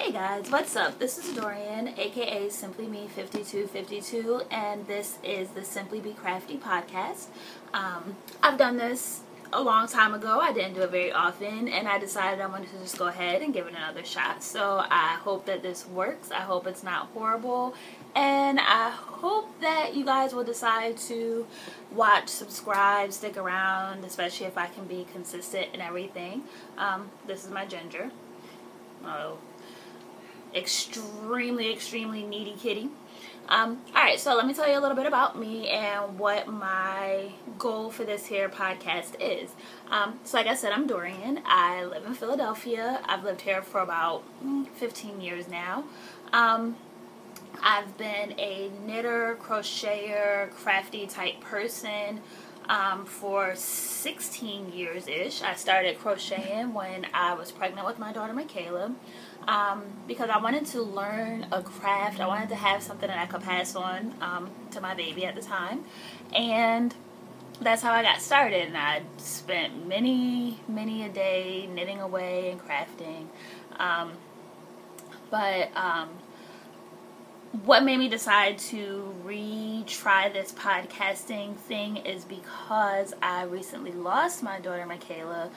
Hey guys, what's up? This is Dorian, aka SimplyBE5252, and this is the SimplyBE Crafty podcast. I've done this a long time ago. I didn't do it very often, and I decided I wanted to just go ahead and give it another shot. So I hope that this works. I hope it's not horrible, and I hope that you guys will decide to watch, subscribe, stick around, especially if I can be consistent and everything. This is my ginger. Oh, extremely needy kitty. Alright, so let me tell you a little bit about me and what my goal for this here podcast is. So like I said, I'm Dorian. I live in Philadelphia. I've lived here for about 15 years now. I've been a knitter, crocheter, crafty type person for 16 years-ish. I started crocheting when I was pregnant with my daughter Michaela, because I wanted to learn a craft. I wanted to have something that I could pass on to my baby at the time, and that's how I got started. And I spent many a day knitting away and crafting, what made me decide to retry this podcasting thing is because I recently lost my daughter Michaela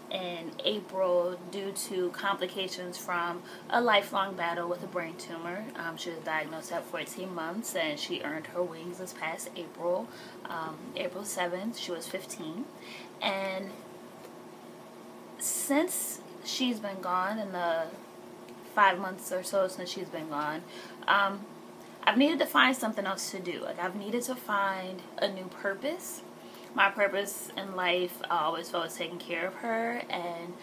in April due to complications from a lifelong battle with a brain tumor. She was diagnosed at 14 months and she earned her wings this past April, April 7th. She was 15. And since she's been gone, in the 5 months or so since she's been gone, I've needed to find something else to do. Like, I've needed to find a new purpose. My purpose in life, I always felt, was taking care of her, and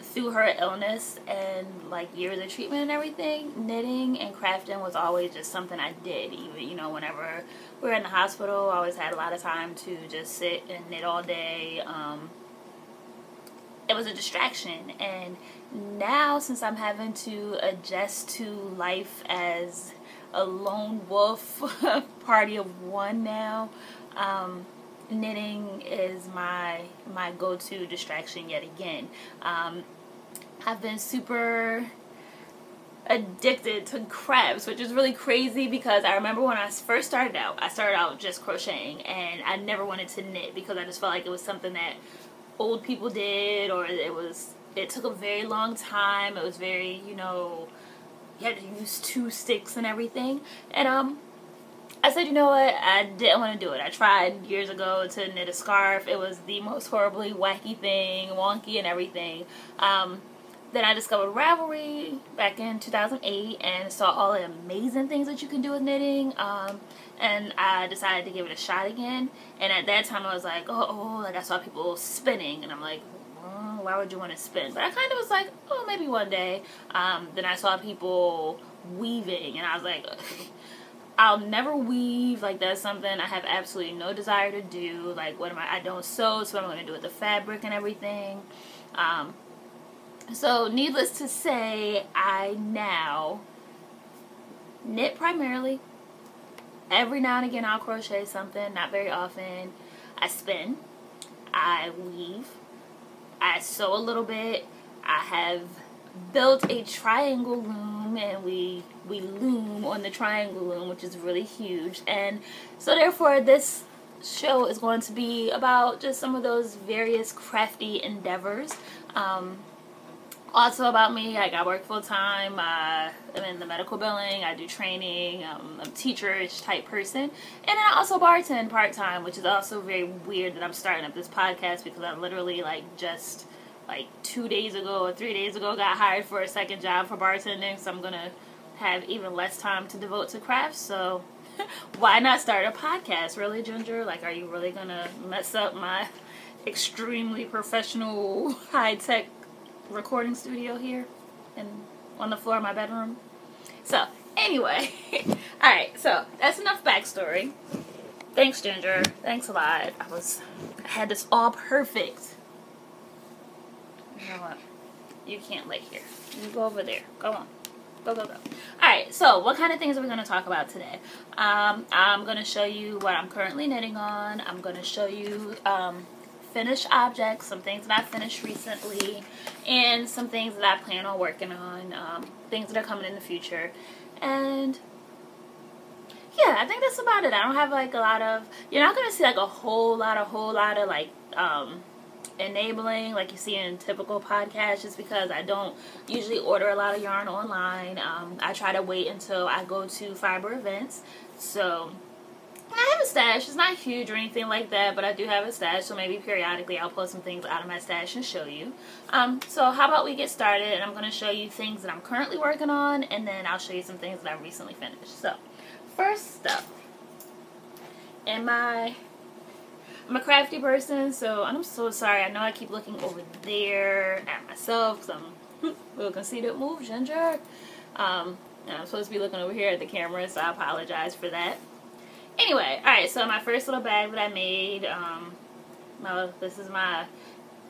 through her illness and like years of treatment and everything, knitting and crafting was always just something I did. Even, you know, whenever we were in the hospital, I always had a lot of time to just sit and knit all day. It was a distraction, and now since I'm having to adjust to life as a lone wolf party of one now, knitting is my go-to distraction yet again. I've been super addicted to crafts, which is really crazy because I remember when I first started out just crocheting, and I never wanted to knit because I just felt like it was something that old people did, or it took a very long time. It was very, you know, you had to use 2 sticks and everything. And I said, you know what, I didn't want to do it. I tried years ago to knit a scarf. It was the most horribly wacky thing, wonky and everything. Then I discovered Ravelry back in 2008 and saw all the amazing things that you can do with knitting. And I decided to give it a shot again. And at that time I was like, like I saw people spinning, and I'm like, why would you want to spin? But I kind of was like, oh, maybe one day. Then I saw people weaving, and I was like, I'll never weave. Like, that's something I have absolutely no desire to do. Like, I don't sew, so what am I going to do with the fabric and everything? So needless to say, I now knit primarily. Every now and again I'll crochet something, not very often. I spin, I weave, I sew a little bit. I have built a triangle loom, and we loom on the triangle loom, which is really huge. And so therefore this show is going to be about just some of those various crafty endeavors. Also about me, like, I work full-time, I'm in the medical billing, I do training, I'm a teacher-ish type person, and then I also bartend part-time, which is also very weird that I'm starting up this podcast because I literally, just 2 days ago or 3 days ago got hired for a second job for bartending, so I'm going to have even less time to devote to crafts. So why not start a podcast? Really, Ginger? Like, are you really going to mess up my extremely professional, high-tech recording studio here and on the floor of my bedroom? So anyway, alright, so that's enough backstory. Thanks, Ginger. Thanks a lot. I had this all perfect. You know what? You can't lay here. You go over there. Go on. Go. Alright, so what kind of things are we going to talk about today? I'm going to show you what I'm currently knitting on. I'm going to show you finished objects, some things that I finished recently, and some things that I plan on working on, things that are coming in the future. And yeah, I think that's about it. I don't have like a lot of, you're not going to see like a whole lot of like enabling like you see in typical podcasts, just because I don't usually order a lot of yarn online. I try to wait until I go to fiber events. So I have a stash. It's not huge or anything like that, but I do have a stash, so maybe periodically I'll pull some things out of my stash and show you. So how about we get started, and I'm going to show you things that I'm currently working on, and then I'll show you some things that I recently finished. So first up, I'm a crafty person, so I'm so sorry. I know I keep looking over there at myself because I'm a little conceited. Move, Ginger. And I'm supposed to be looking over here at the camera, so I apologize for that. Anyway, alright, so my first little bag that I made, this is my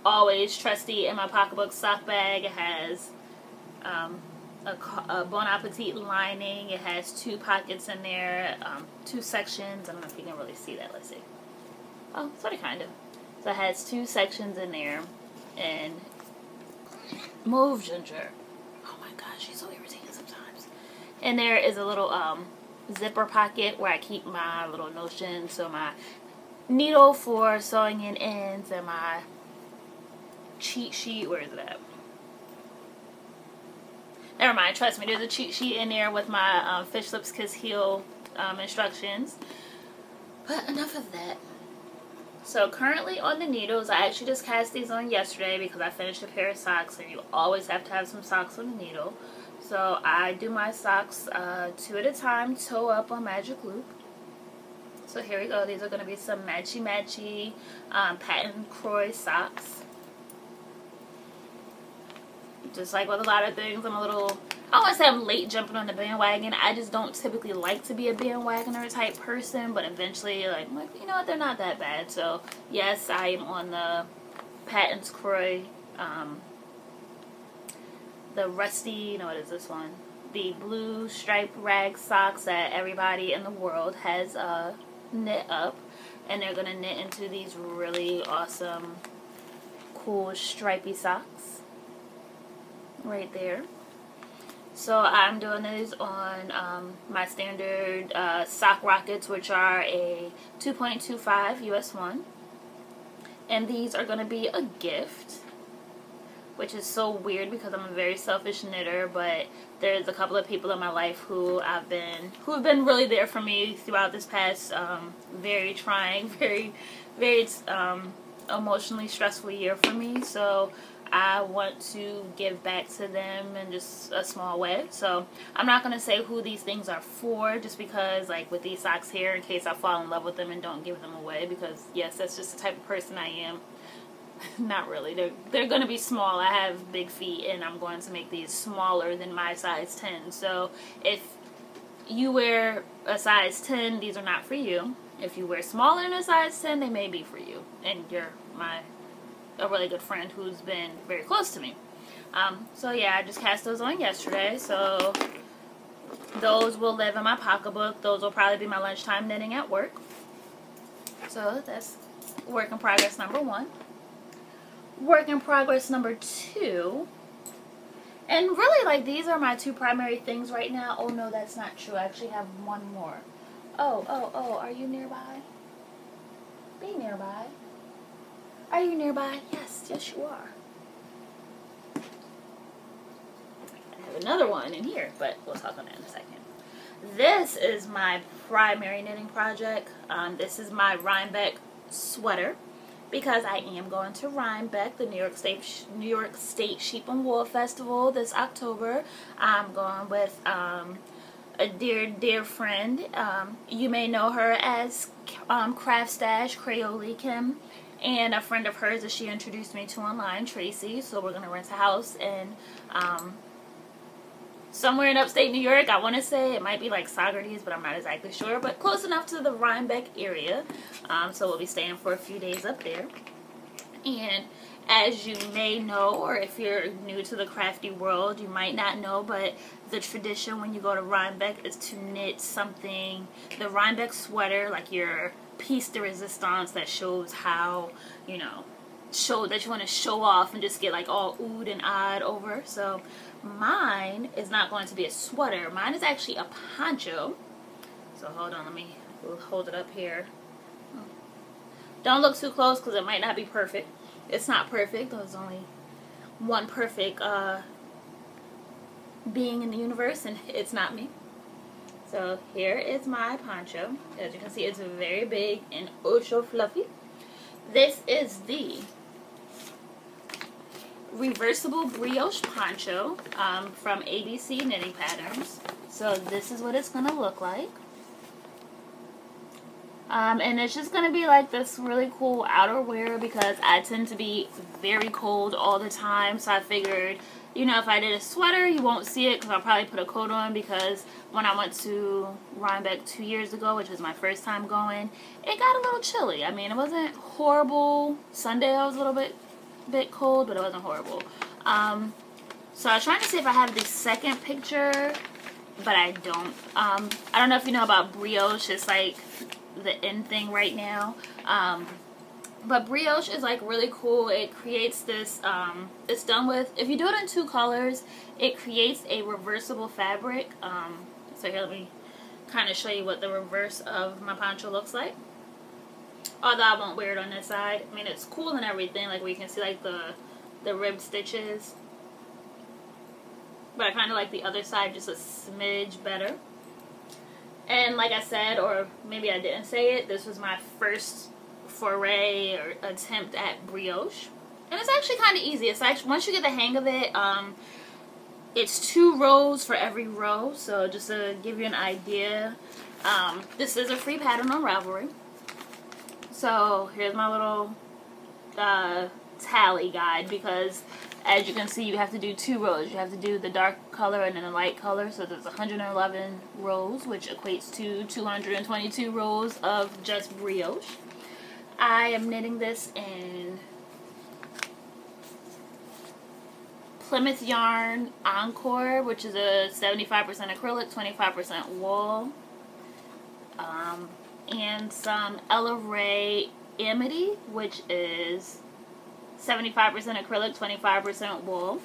always trusty in my pocketbook sock bag. It has a Bon Appetit lining. It has 2 pockets in there, 2 sections. I don't know if you can really see that. Let's see. Oh, sort of, kind of. So it has 2 sections in there, and move, Ginger. Oh my gosh, she's so irritating sometimes. And there is a little zipper pocket where I keep my little notion, so my needle for sewing in ends, and my cheat sheet. Where is it at? Never mind, trust me, there's a cheat sheet in there with my Fish Lips Kiss Heel instructions. But enough of that. So currently on the needles, I actually just cast these on yesterday because I finished a pair of socks, and you always have to have some socks on the needle. So I do my socks 2 at a time, toe up on magic loop. So here we go. These are going to be some matchy patent Croy socks. Just like with a lot of things, I'm a little, I don't want to say I'm late jumping on the bandwagon. I just don't typically like to be a bandwagoner type person, but eventually, like, I'm like, you know what, they're not that bad. So yes, I am on the Patents Croy, the rusty, what is this one? The blue striped rag socks that everybody in the world has knit up, and they're gonna knit into these really awesome, cool stripy socks right there. So I'm doing these on my standard sock rockets, which are a 2.25 US 1, and these are gonna be a gift, which is so weird because I'm a very selfish knitter, but there's a couple of people in my life who have been really there for me throughout this past very trying, very emotionally stressful year for me. So I want to give back to them in just a small way. So I'm not going to say who these things are for, just because, like with these socks here, in case I fall in love with them and don't give them away, because yes, that's just the type of person I am. Not really. They're going to be small. I have big feet, and I'm going to make these smaller than my size 10. So if you wear a size 10, these are not for you. If you wear smaller than a size 10, they may be for you. And you're a really good friend who's been very close to me. So yeah, I just cast those on yesterday. So those will live in my pocketbook. Those will probably be my lunchtime knitting at work. So that's work in progress number 1. Work in progress number 2, and really, like, these are my 2 primary things right now. Oh no, that's not true. I actually have 1 more. Oh, are you nearby? Be nearby. Are you nearby? Yes, you are. I have another one in here, but we'll talk on that in a second. This is my primary knitting project. This is my Rhinebeck sweater, because I am going to Rhinebeck, the New York State Sheep and Wool Festival this October. I'm going with a dear friend. You may know her as Crafty Creole Kim, and a friend of hers that she introduced me to online, Tracy. So we're going to rent a house in somewhere in upstate New York. I want to say it might be like Saugerties, but I'm not exactly sure, but close enough to the Rhinebeck area. So we'll be staying for a few days up there. And as you may know, or if you're new to the crafty world, you might not know, but the tradition when you go to Rhinebeck is to knit something, the Rhinebeck sweater, like your piece de resistance that shows how, you know, show that you want to show off and just get like all oohed and awed over. So mine is not going to be a sweater. Mine is actually a poncho. So hold on, let me hold it up here. Don't look too close because it might not be perfect. It's not perfect. There's only one perfect being in the universe, and it's not me. So here is my poncho. As you can see, it's very big and oh so fluffy. This is the reversible brioche poncho from ABC Knitting Patterns. So this is what it's going to look like. And it's just going to be like this really cool outerwear because I tend to be very cold all the time. So I figured, you know, if I did a sweater, you won't see it because I'll probably put a coat on, because when I went to Rhinebeck 2 years ago, which was my first time going, it got a little chilly. I mean, it wasn't horrible. Sunday I was a little bit cold, but it wasn't horrible. So I was trying to see if I have the second picture, but I don't. I don't know if you know about brioche. It's like the in thing right now. But brioche is like really cool. It creates this, it's done with, if you do it in 2 colors, it creates a reversible fabric. So here, let me kind of show you what the reverse of my poncho looks like. Although I won't wear it on this side. I mean, it's cool and everything, like where you can see like the ribbed stitches. But I kind of like the other side just a smidge better. And like I said, or maybe I didn't say it, this was my first foray or attempt at brioche, and it's actually kind of easy. It's actually, once you get the hang of it, it's 2 rows for every row. So just to give you an idea, this is a free pattern on Ravelry. So here's my little tally guide, because as you can see, you have to do 2 rows. You have to do the dark color and then the light color. So there's 111 rows, which equates to 222 rows of just brioche. I am knitting this in Plymouth yarn Encore, which is a 75% acrylic, 25% wool, and some Ella Ray Amity, which is 75% acrylic, 25% wool.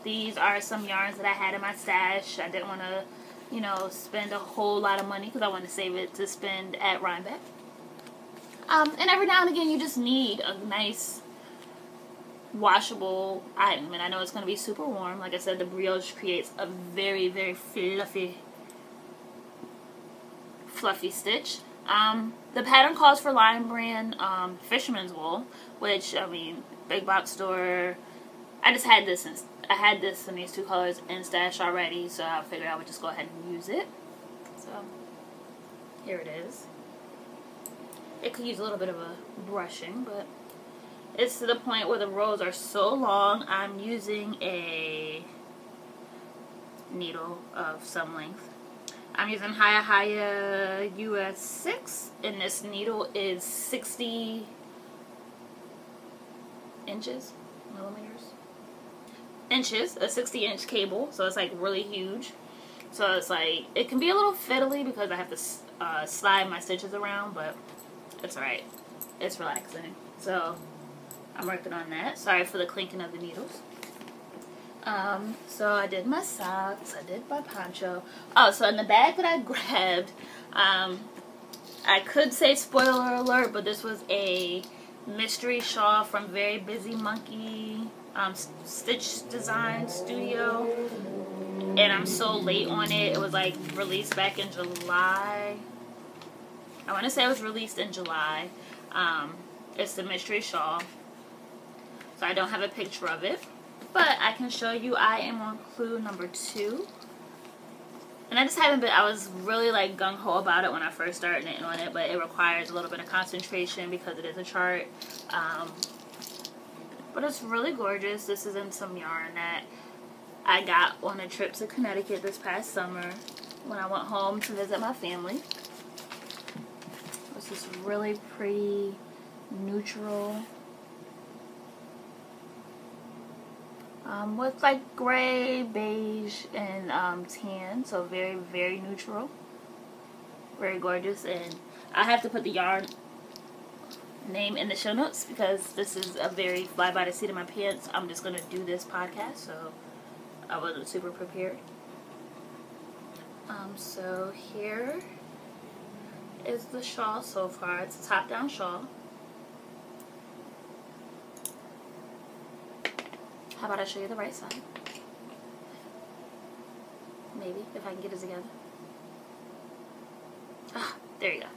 These are some yarns that I had in my stash. I didn't want to, you know, spend a whole lot of money because I wanted to save it to spend at Rhinebeck. And every now and again, you just need a nice washable item. And I know it's going to be super warm. Like I said, the brioche creates a very, very fluffy stitch. The pattern calls for Lion Brand Fisherman's Wool, which, I mean, big box store. I just had this in these 2 colors in stash already, so I figured I would just go ahead and use it. So here it is. It could use a little bit of a brushing, but it's to the point where the rows are so long, I'm using a needle of some length. I'm using Haya US 6, and this needle is 60 inches, inches, a 60-inch cable, so it's like really huge. So it's like, it can be a little fiddly because I have to slide my stitches around, but it's alright. It's relaxing. So I'm working on that. Sorry for the clinking of the needles. So I did my socks, I did my poncho. Oh, so in the bag that I grabbed, I could say spoiler alert, but this was a mystery shawl from Very Busy Monkey Stitch Design Studio, and I'm so late on it. It was like released back in July. I want to say it was released in July. It's the mystery shawl, so I don't have a picture of it, but I can show you. I am on clue number 2. And I just haven't been, I was really like gung-ho about it when I first started knitting on it, but it requires a little bit of concentration because it is a chart. But it's really gorgeous. This is in some yarn that I got on a trip to Connecticut this past summer when I went home to visit my family. This is really pretty neutral. With like gray, beige, and tan, so very, very neutral. Very gorgeous, and I have to put the yarn name in the show notes because this is a very fly by the seat of my pants. I'm just going to do this podcast, so I wasn't super prepared. So here is the shawl so far. It's a top-down shawl. How about I show you the right side? Maybe, if I can get it together. Ah, there you go.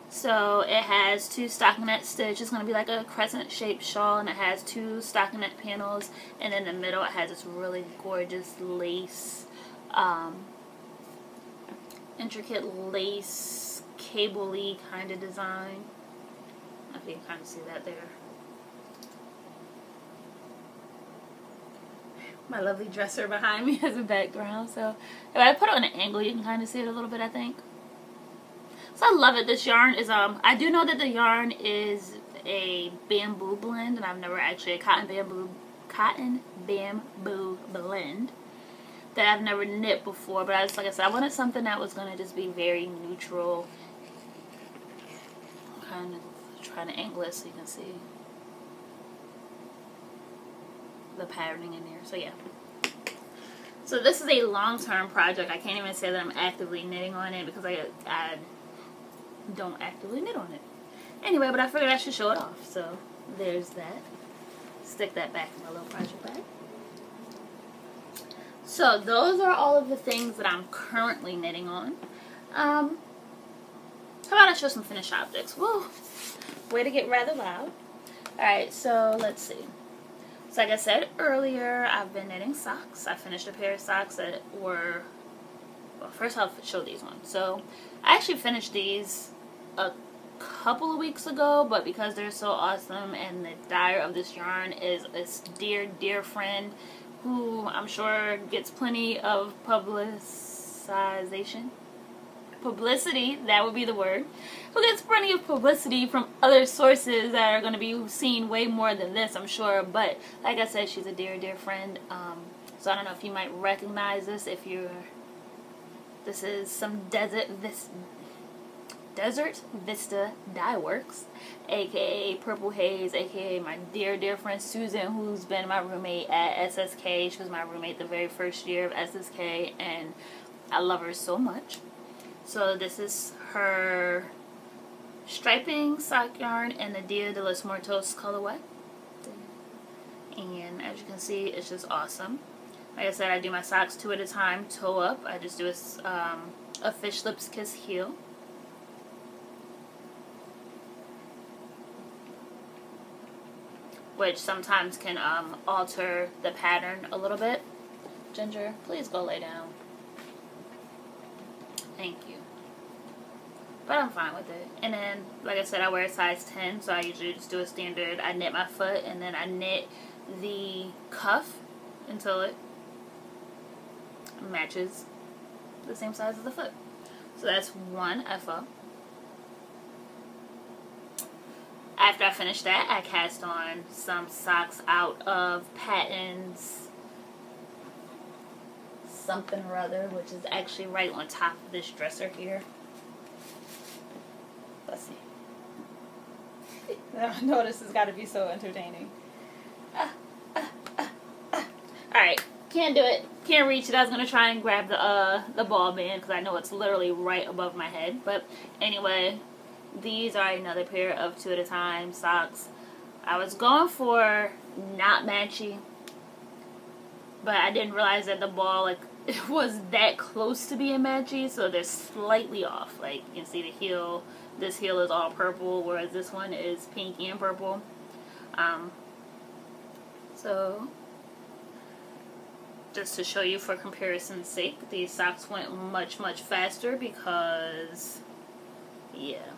So it has 2 stockinette stitch. It's going to be like a crescent-shaped shawl, and it has 2 stockinette panels. And in the middle, it has this really gorgeous lace, intricate lace, cable-y kind of design. I don't know if you can kind of see that there. My lovely dresser behind me as a background. So if I put it on an angle, you can kind of see it a little bit, I think. So I love it. This yarn is, I do know that the yarn is a bamboo blend, and I've never actually, a cotton bamboo blend that I've never knit before, but like I said, I wanted something that was going to just be very neutral. I'm kind of trying to angle it so you can see the patterning in there. So yeah. So this is a long-term project. I can't even say that I'm actively knitting on it because I don't actively knit on it. Anyway, but I figured I should show it off. So there's that. Stick that back in my little project bag. So those are all of the things that I'm currently knitting on. How about I show some finished objects? Whoa, way to get rather loud. Alright, so let's see. So like I said earlier, I've been knitting socks. I finished a pair of socks that were, well, first I'll show these ones. So I actually finished these a couple of weeks ago, but because they're so awesome and the dyer of this yarn is a dear friend who I'm sure gets plenty of publicity, that would be the word, who gets plenty of publicity from other sources that are going to be seen way more than this, I'm sure. But like I said, she's a dear friend. So I don't know if you might recognize this if you're, this is some Desert Vista Dye Works, aka Purple Haze, aka my dear friend Susan, who's been my roommate at SSK. She was my roommate the very first year of SSK, and I love her so much. So this is her striping sock yarn in the Dia de los Muertos colorway. And as you can see, it's just awesome. Like I said, I do my socks 2 at a time, toe up. I just do a fish lips kiss heel. Which sometimes can alter the pattern a little bit. Ginger, please go lay down. Thank you. But I'm fine with it. And then, like I said, I wear a size 10, so I usually just do a standard. I knit my foot, and then I knit the cuff until it matches the same size as the foot. So that's 1 FO. After I finish that, I cast on some socks out of Patton's something or other, which is actually right on top of this dresser here. Let's see. I know this has got to be so entertaining. Alright, can't do it. Can't reach it. I was going to try and grab the ball band because I know it's literally right above my head. But anyway, these are another pair of 2 at a time socks. I was going for not matchy, but I didn't realize that the ball, like, it was that close to being matchy, so they're slightly off. Like, you can see the heel. This heel is all purple, whereas this one is pink and purple. So, just to show you for comparison's sake, these socks went much faster because, yeah.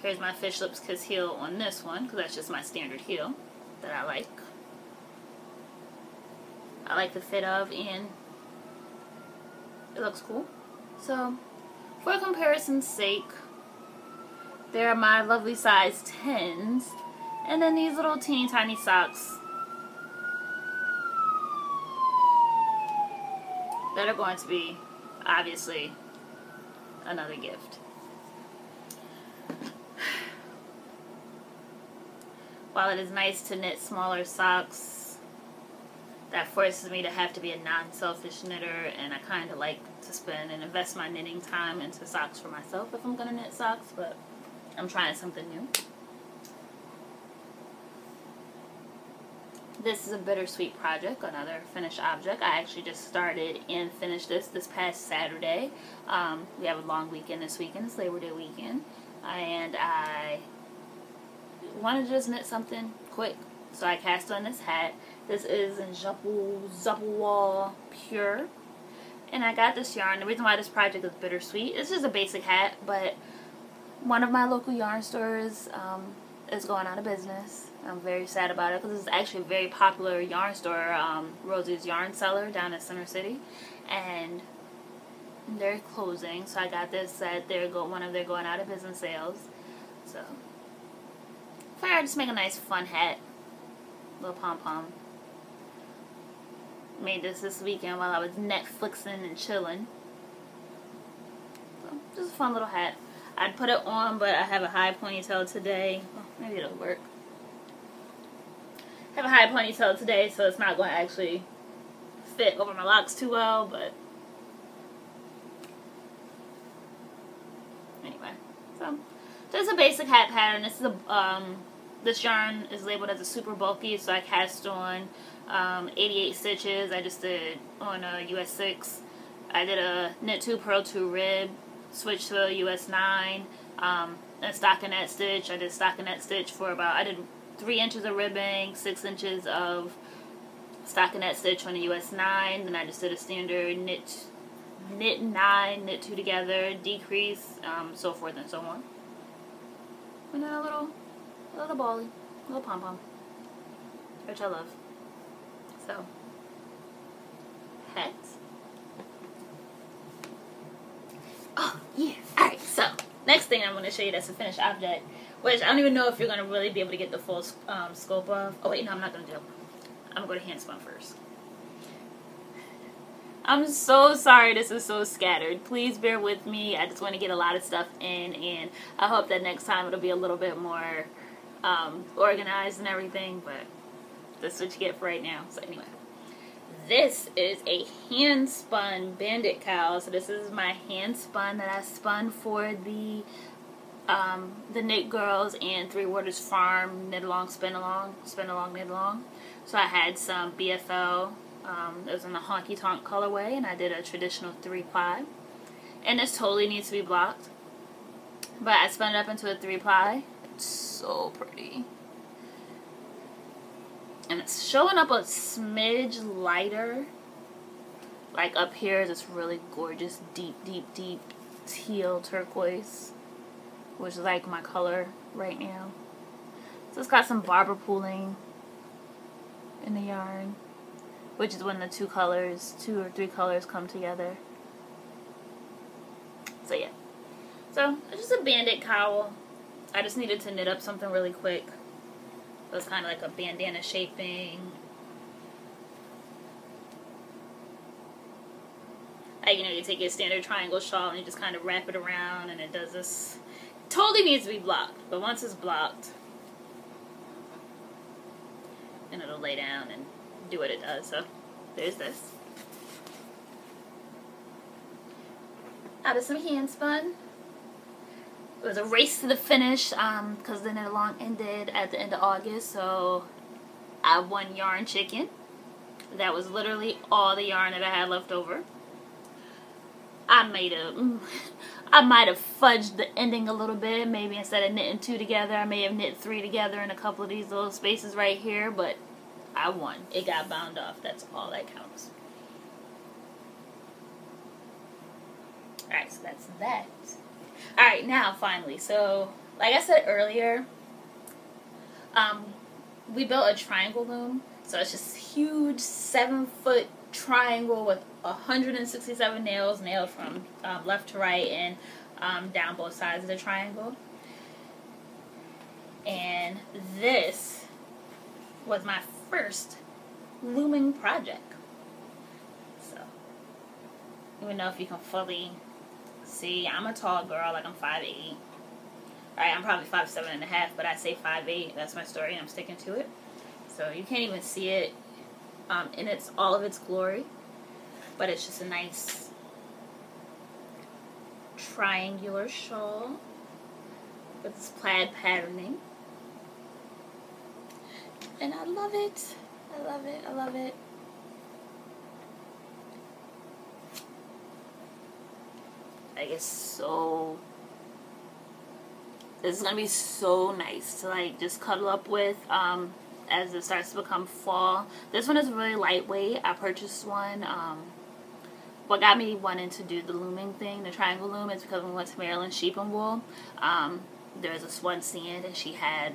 Here's my fish lips kiss heel on this one, because that's just my standard heel that I like. I like the fit of, and it looks cool. So, for comparison's sake, there are my lovely size 10s, and then these little teeny tiny socks that are going to be, obviously, another gift. while it is nice to knit smaller socks, that forces me to have to be a non-selfish knitter, and I kind of like to spend and invest my knitting time into socks for myself if I'm going to knit socks, but I'm trying something new. This is a bittersweet project, another finished object. I actually just started and finished this past Saturday. We have a long weekend this weekend. It's Labor Day weekend. And I wanted to just knit something quick. So I cast on this hat. This is in Zuppelwall Pure. And I got this yarn. The reason why this project is bittersweet, it's just a basic hat, but one of my local yarn stores is going out of business. I'm very sad about it because it's actually a very popular yarn store, Rosie's Yarn Cellar down in Center City, and they're closing. So I got this at one of their going out of business sales. So figured I'd just make a nice fun hat, little pom pom. Made this weekend while I was Netflixing and chilling. So just a fun little hat. I'd put it on, but I have a high ponytail today. Oh, maybe it'll work. I have a high ponytail today, so it's not going to actually fit over my locks too well, but anyway. So, just a basic hat pattern. This is this yarn is labeled as a super bulky, so I cast on 88 stitches. I just did on a US 6. I did a knit 2, purl 2 rib, switched to a US 9, and stockinette stitch. I did stockinette stitch for I did 3 inches of ribbing, 6 inches of stockinette stitch on a US 9. Then I just did a standard knit 9, knit 2 together, decrease, so forth and so on. And then a little bally, a little pom pom, which I love. So, hats. Oh yeah. All right. So next thing I'm going to show you that's a finished object, which I don't even know if you're going to really be able to get the full scope of. Oh wait, no, I'm not going to do it. I'm going to go to hand spun first. I'm so sorry this is so scattered. Please bear with me. I just want to get a lot of stuff in, and I hope that next time it'll be a little bit more organized and everything, but that's what you get for right now. So anyway, this is a hand spun bandit cowl. So this is my hand spun that I spun for the Knit Girls and Three Waters Farm knit along, spin along, knit along. So I had some BFL. It was in the honky tonk colorway, and I did a traditional 3-ply. And this totally needs to be blocked, but I spun it up into a 3-ply. It's so pretty. And it's showing up a smidge lighter. Like up here is this really gorgeous deep teal turquoise, which is like my color right now. So it's got some barber pooling in the yarn, which is when the 2 or 3 colors come together. So yeah. So it's just a bandit cowl. I just needed to knit up something really quick. It was kind of like a bandana shaping. Like, you know, you take your standard triangle shawl and you just kind of wrap it around, and it does this. Totally needs to be blocked, but once it's blocked, then it'll lay down and do what it does. So there's this. Out of some hand spun. It was a race to the finish because the knit along ended at the end of August, so I won yarn chicken. That was literally all the yarn that I had left over. I might have fudged the ending a little bit. Maybe instead of knitting 2 together, I may have knit 3 together in a couple of these little spaces right here, but I won. It got bound off. That's all that counts. Alright, so that's that. Alright, now finally. So, like I said earlier, we built a triangle loom. So it's just huge 7-foot triangle with 167 nails nailed from left to right and down both sides of the triangle. And this was my first looming project. So, even though if you can fully see, I'm a tall girl, like I'm 5'8". Alright, I'm probably 5'7.5", but I say 5'8". That's my story, and I'm sticking to it. So you can't even see it in all of its glory, but it's just a nice triangular shawl with this plaid patterning, and I love it. I love it. I love it. Like, it's this is gonna be so nice to like just cuddle up with as it starts to become fall. This one is really lightweight. I purchased one. What got me wanting to do the looming thing, the triangle loom, is because when we went to Maryland Sheep and Wool, there was this one stand, and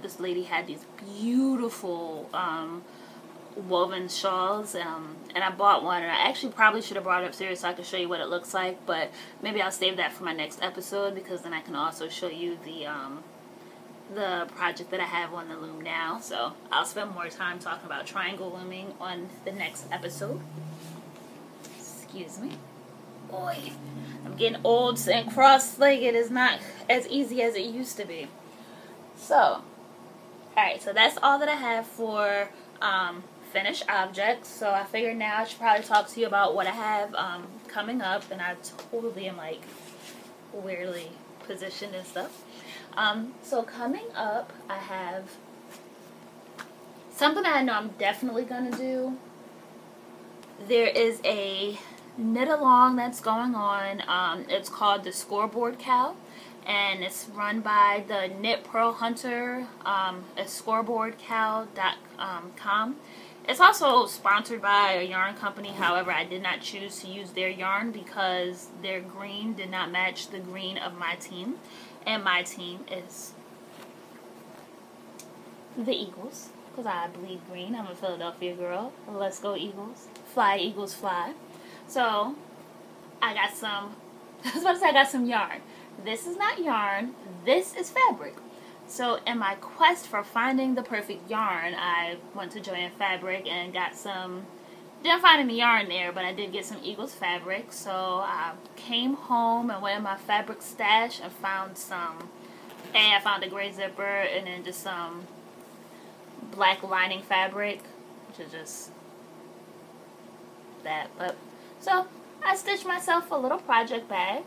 this lady had these beautiful woven shawls, and I bought one, and I actually probably should have brought it upstairs so I could show you what it looks like, but maybe I'll save that for my next episode, because then I can also show you the project that I have on the loom now. So I'll spend more time talking about triangle looming on the next episode. Excuse me. Boy, I'm getting old, and cross-legged is not as easy as it used to be. So, alright, so that's all that I have for finished objects. So I figured now I should probably talk to you about what I have coming up, and I totally am like weirdly positioned and stuff. So coming up, I have something that I know I'm definitely gonna do. There is a knit along that's going on. It's called the Scoreboard Cow, and it's run by the Knit Pearl Hunter at scoreboardcow.com. It's also sponsored by a yarn company. However, I did not choose to use their yarn because their green did not match the green of my team, and my team is the Eagles, because I bleed green. I'm a Philadelphia girl. Let's go Eagles. Fly, Eagles, fly. So, I got some yarn. This is not yarn. This is fabric. So, in my quest for finding the perfect yarn, I went to Joann Fabric and got some. Didn't find any yarn there, but I did get some Eagles fabric. So, I came home and went in my fabric stash and found some. I found a gray zipper and then just some black lining fabric, which is just that. But so I stitched myself a little project bag.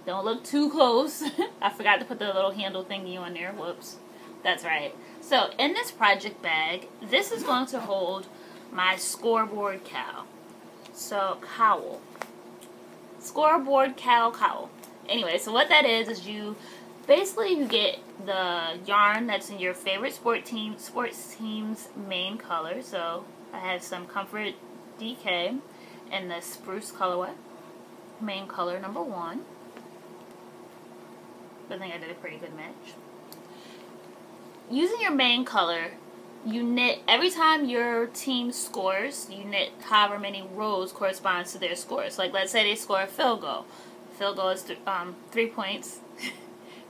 Don't look too close. I forgot to put the little handle thingy on there. Whoops. That's right. So in this project bag, this is going to hold my scoreboard cow. So cowl. Scoreboard cowl. Anyway, so what that is you basically you get the yarn that's in your favorite sports team's main color. So I have some Comfort DK in the spruce colorway, main color number 1. I think I did a pretty good match. Using your main color, you knit every time your team scores. You knit however many rows corresponds to their scores. Like let's say they score a field goal. Field goal is 3 points.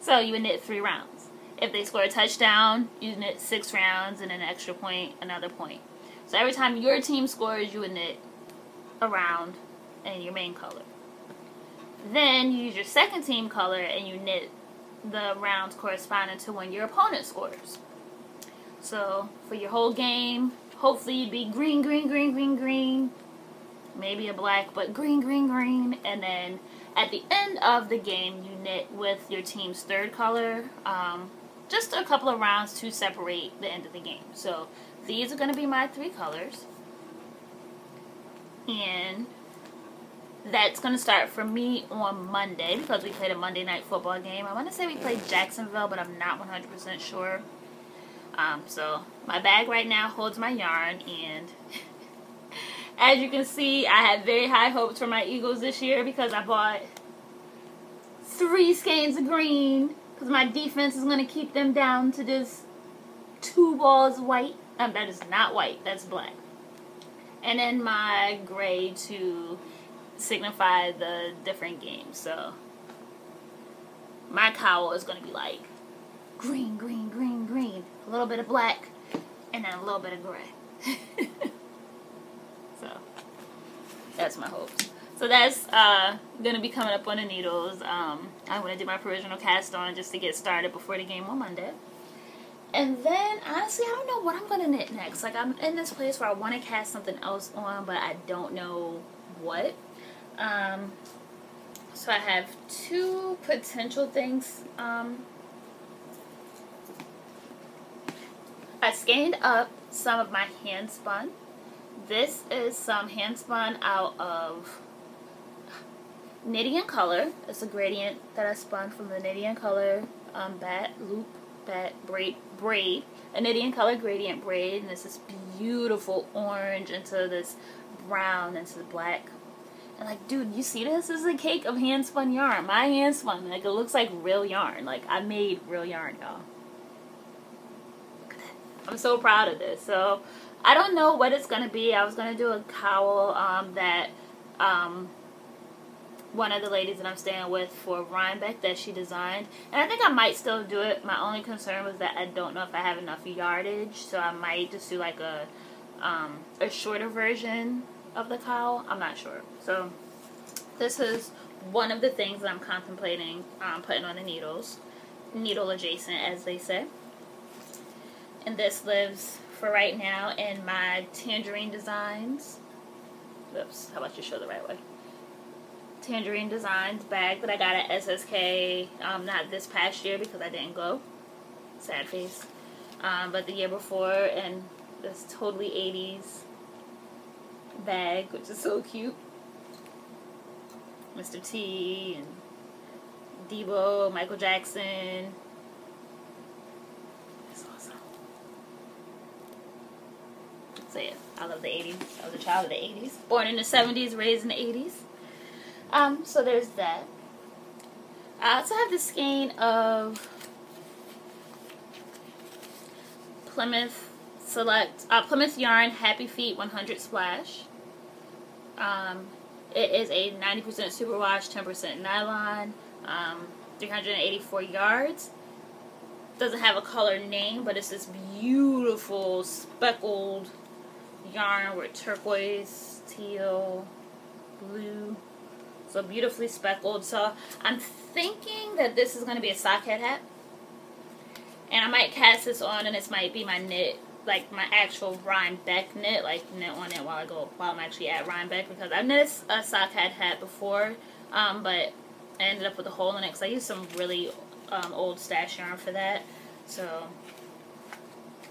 So you would knit 3 rounds. If they score a touchdown, you knit 6 rounds and an extra point, another point. So every time your team scores, you would knit a round in your main color. Then you use your second team color and you knit the rounds corresponding to when your opponent scores. So for your whole game, hopefully you'd be green, green, green, green, green. Maybe a black, but green, green, green. And then at the end of the game, you knit with your team's third color. Just a couple of rounds to separate the end of the game. So these are going to be my 3 colors. And that's going to start for me on Monday because we played a Monday night football game. I want to say we played Jacksonville, but I'm not 100% sure. So my bag right now holds my yarn, and as you can see, I had very high hopes for my Eagles this year because I bought 3 skeins of green because my defense is going to keep them down to just 2 balls white. That is not white, that's black. And then my gray to signify the different games. So my cowl is going to be like green, green, green, green. A little bit of black and then a little bit of gray. So that's my hopes. So that's gonna be coming up on the needles. I'm gonna do my provisional cast on just to get started before the game on Monday. And then honestly, I don't know what I'm gonna knit next. Like, I'm in this place where I want to cast something else on, but I don't know what. So I have two potential things. I scanned up some of my hand spun. This is some hand spun out of Knitting in Color. It's a gradient that I spun from the Knitting in Color braid. A Knitting in Color gradient braid, and it's this beautiful orange into this brown into black. And like, dude, you see this? This is a cake of hand spun yarn. My hand spun, like, it looks like real yarn. Like, I made real yarn, y'all. Look at that. I'm so proud of this. So I don't know what it's gonna be. I was gonna do a cowl that one of the ladies that I'm staying with for Rhinebeck that she designed, and I think I might still do it. My only concern was that I don't know if I have enough yardage, so I might just do like a shorter version of the cowl. I'm not sure. So this is one of the things that I'm contemplating putting on the needles, needle adjacent as they say. And this lives for right now in my Tangerine Designs. Oops, how about you show the right way? Tangerine Designs bag that I got at SSK, not this past year because I didn't go, sad face, but the year before, and this totally 80s bag, which is so cute. Mr. T and Debo, Michael Jackson. That's awesome. So yeah, I love the 80s. I was a child of the 80s. Born in the 70s, raised in the 80s. So there's that. I also have the skein of Plymouth Yarn Happy Feet 100 Splash. It is a 90% superwash, 10% nylon, 384 yards. Doesn't have a color name, but it's this beautiful speckled yarn with turquoise, teal, blue. So beautifully speckled. So I'm thinking that this is going to be a sockhead hat. And I might cast this on, and this might be my knit, like my actual Rhinebeck knit, like knit on it while I'm actually at Rhinebeck, because I've knit a sockhead hat before, but I ended up with a hole in it because I used some really old stash yarn for that. So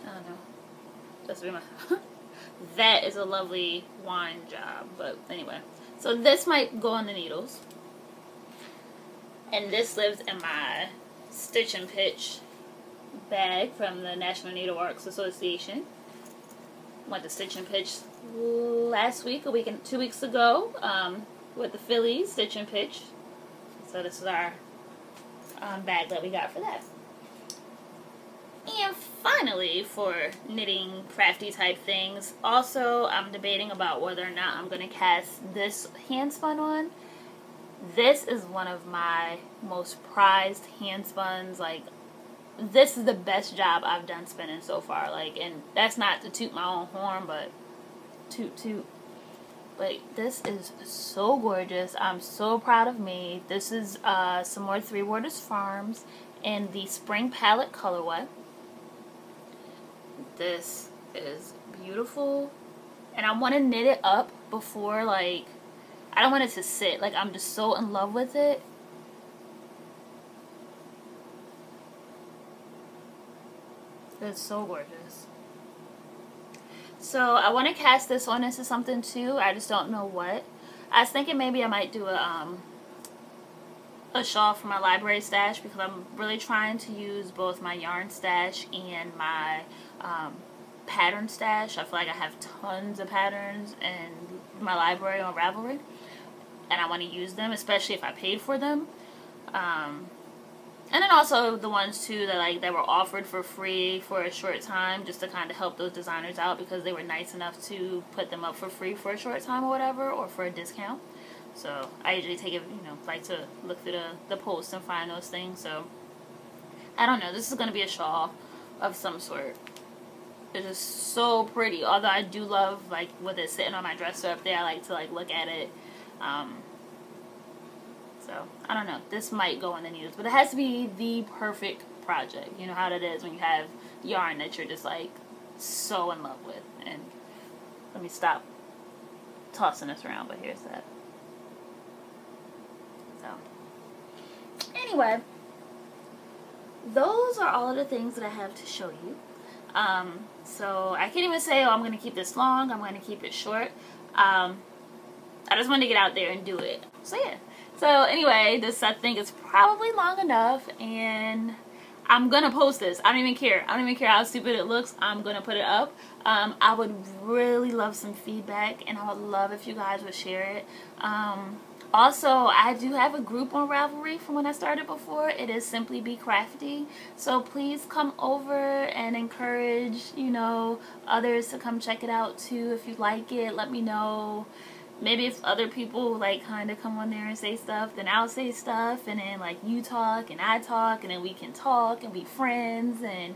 I don't know. That's my that is a lovely wine job, but anyway. So this might go on the needles. And this lives in my Stitch and Pitch bag from the National Needleworks Association. Went to Stitch and Pitch last week, 2 weeks ago, with the Phillies, Stitch and Pitch. So this is our bag that we got for that. And finally, for knitting crafty type things, also I'm debating about whether or not I'm going to cast this hand spun on. This is one of my most prized hand spuns. Like, this is the best job I've done spinning so far. Like, and that's not to toot my own horn, but toot. Like, this is so gorgeous. I'm so proud of me. This is some more Three Waters Farms in the Spring Palette colorway. This is beautiful, and I want to knit it up before, like, I don't want it to sit. Like, I'm just so in love with it. It's so gorgeous. So I want to cast this on into something too. I just don't know what. I was thinking maybe I might do a shawl for my library stash, because I'm really trying to use both my yarn stash and my pattern stash. I feel like I have tons of patterns in my library on Ravelry, and I want to use them, especially if I paid for them. And then also the ones too that were offered for free for a short time, just to kind of help those designers out, because they were nice enough to put them up for free for a short time or whatever, or for a discount. So I usually take it, like to look through the posts and find those things. So I don't know. This is going to be a shawl of some sort. It is so pretty. Although I do love, like, with it sitting on my dresser up there, I like to, like, look at it So, I don't know. This might go on the news. But it has to be the perfect project. You know how that is when you have yarn that you're just, like, so in love with. And let me stop tossing this around, but here's that. So, anyway, those are all of the things that I have to show you. So, I can't even say, oh, I'm going to keep this long. I'm going to keep it short. I just wanted to get out there and do it. So, yeah. So anyway, this I think is probably long enough, and I'm gonna post this. I don't even care. I don't even care how stupid it looks. I'm gonna put it up. I would really love some feedback, and I would love if you guys would share it. Also, I do have a group on Ravelry from when I started before. It is SimplyBE Crafty. So please come over and encourage, you know, others to come check it out too. If you like it, let me know. Maybe if other people, like, kind of come on there and say stuff, then I'll say stuff, and then, like, you talk, and I talk, and then we can talk and be friends, and,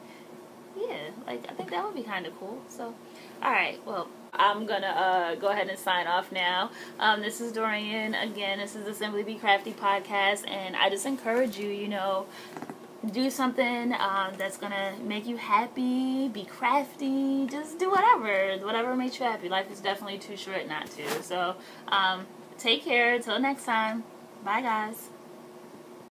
yeah, like, I think that would be kind of cool. So, alright, well, I'm gonna go ahead and sign off now. This is Dorian. Again, this is the SimplyBE Crafty podcast, and I just encourage you, you know, do something that's gonna make you happy, be crafty, just do whatever makes you happy. Life is definitely too short not to. So take care, till next time. Bye guys.